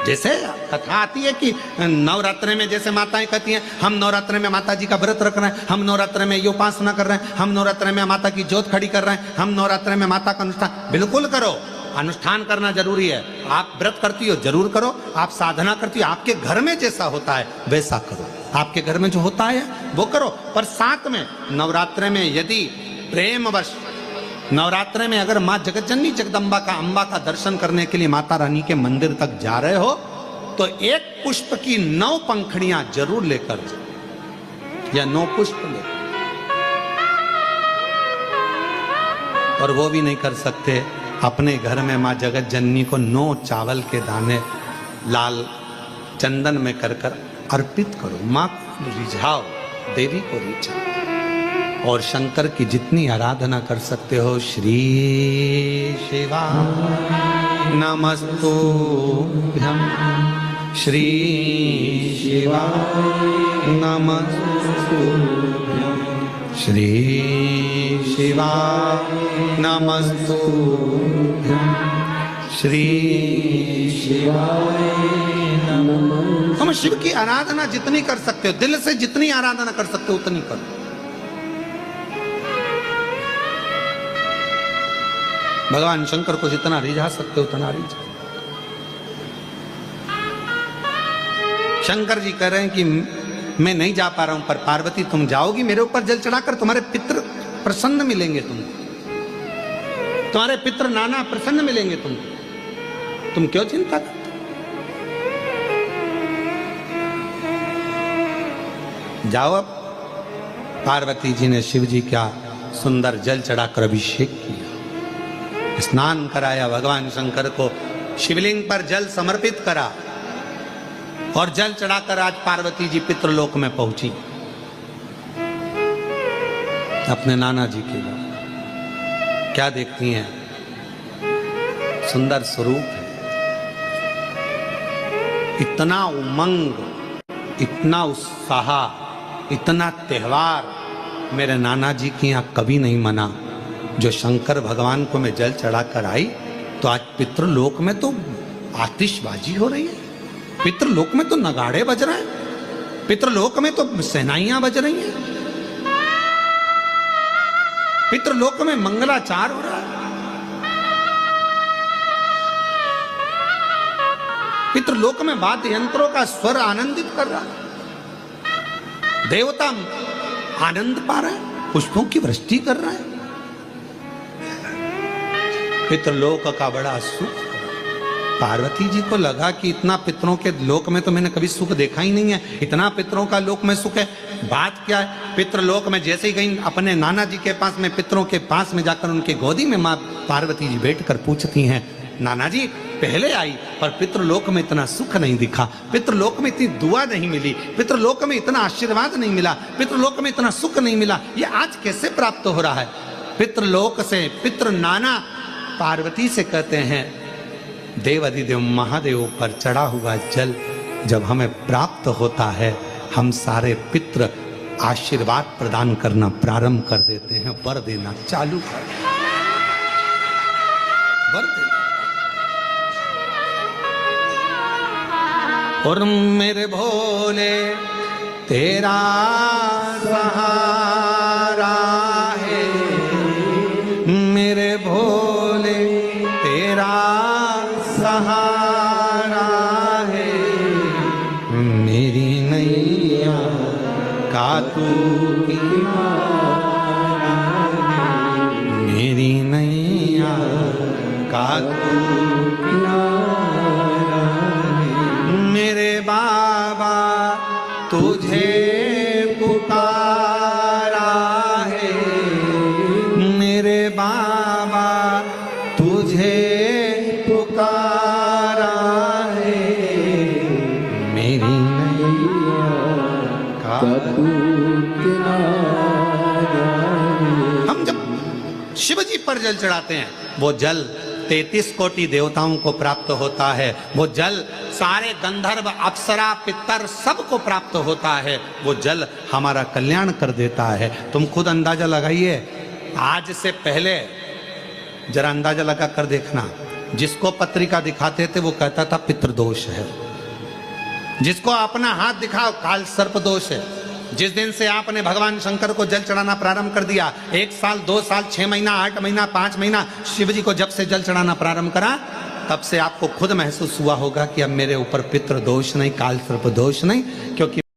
जैसे कथा आती है कि नवरात्रि में जैसे माताएं कहती हैं हम नवरात्रि में माता जी का व्रत रख रहे हैं, हम नवरात्रि में ये उपासना कर रहे हैं, हम नवरात्रि में माता की ज्योत खड़ी कर रहे हैं, हम नवरात्रि में माता का अनुष्ठान। बिल्कुल करो, अनुष्ठान करना जरूरी है। आप व्रत करती हो जरूर करो, आप साधना करती हो, आपके घर में जैसा होता है वैसा करो, आपके घर में जो होता है वो करो। पर साथ में नवरात्रि में यदि प्रेमवश नवरात्रि में अगर माँ जगतजननी जगदम्बा का अम्बा का दर्शन करने के लिए माता रानी के मंदिर तक जा रहे हो तो एक पुष्प की 9 पंखड़ियां जरूर लेकर जाओ, या 9 पुष्प ले। और वो भी नहीं कर सकते, अपने घर में माँ जगतजननी को 9 चावल के दाने लाल चंदन में कर कर अर्पित करो। माँ को रिझाओ, देवी को रिझाओ। और शंकर की जितनी आराधना कर सकते हो, श्री शिवा नमस्तुभ्यं, श्री शिवा नमस्तुभ्यं, श्री शिवा नमस्तुभ्यं, श्री शिवाय नमः। हम शिव की आराधना जितनी कर सकते हो, दिल से जितनी आराधना कर सकते हो उतनी करो। भगवान शंकर को जितना रिझा सकते हो उतना रिझा। शंकर जी कह रहे हैं कि मैं नहीं जा पा रहा हूं, पर पार्वती तुम जाओगी मेरे ऊपर जल चढ़ाकर, तुम्हारे पितृ प्रसन्न मिलेंगे, तुम्हारे पितृ नाना प्रसन्न मिलेंगे, तुम क्यों चिंता करते? जाओ। अब पार्वती जी ने शिव जी का सुंदर जल चढ़ाकर अभिषेक किया, स्नान कराया, भगवान शंकर को शिवलिंग पर जल समर्पित करा और जल चढ़ाकर आज पार्वती जी पितृलोक में पहुंची अपने नाना जी के लिए। क्या देखती हैं? सुंदर स्वरूप है, इतना उमंग, इतना उत्साह, इतना त्योहार मेरे नाना जी के यहाँ कभी नहीं मना। जो शंकर भगवान को मैं जल चढ़ाकर आई तो आज पितृलोक में तो आतिशबाजी हो रही है, पितृलोक में तो नगाड़े बज रहे हैं, पितृलोक में तो सेनाइयां बज रही हैं, पितृलोक में मंगलाचार हो रहा है, पितृलोक में वाद्य यंत्रों का स्वर आनंदित कर रहा है, देवता आनंद पा रहे हैं, पुष्पों की वृष्टि कर रहे हैं। पितृलोक का बड़ा सुख। पार्वती जी को लगा कि इतना पितरों के लोक में तो मैंने कभी सुख देखा ही नहीं है, इतना पितरों का लोक में सुख है। बात क्या है? पितृलोक में जैसे ही गई अपने नाना जी के पास में, पितरों के पास में जाकर उनके गोदी में माँ पार्वती जी बैठकर पूछती हैं, नाना जी पहले आई पर पितृलोक में इतना सुख नहीं दिखा, पितृलोक में इतनी दुआ नहीं मिली, पितृलोक में इतना आशीर्वाद नहीं मिला, पितृलोक में इतना सुख नहीं मिला, ये आज कैसे प्राप्त हो रहा है? पितृलोक से पितृ नाना पार्वती से कहते हैं, देव अधिदेव महादेव पर चढ़ा हुआ जल जब हमें प्राप्त होता है, हम सारे पितृ आशीर्वाद प्रदान करना प्रारंभ कर देते हैं, वर देना चालू कर देते हैं, वर देना। और मेरे भोले तेरा सहारा है, मेरे भोले तेरा सहारा है, मेरी नैया का तू किनारा है, मेरी नैया का तू किनारा है, मेरे बाबा तुझे पुकारा है, मेरे बाबा तुझे पुकारा है, मेरी नैया का तू किनारा है। हम जब शिव जी पर जल चढ़ाते हैं, वो जल 33 कोटि देवताओं को प्राप्त होता है, वो जल सारे गंधर्व अप्सरा पितर सबको प्राप्त होता है, वो जल हमारा कल्याण कर देता है। तुम खुद अंदाजा लगाइए, आज से पहले जरा अंदाजा लगा कर देखना, जिसको पत्रिका दिखाते थे वो कहता था पितृदोष है, जिसको अपना हाथ दिखाओ काल सर्प दोष है। जिस दिन से आपने भगवान शंकर को जल चढ़ाना प्रारंभ कर दिया, 1 साल 2 साल 6 महीना 8 महीना 5 महीना शिव जी को जब से जल चढ़ाना प्रारंभ करा, तब से आपको खुद महसूस हुआ होगा कि अब मेरे ऊपर पितृ दोष नहीं, काल सर्प दोष नहीं, क्योंकि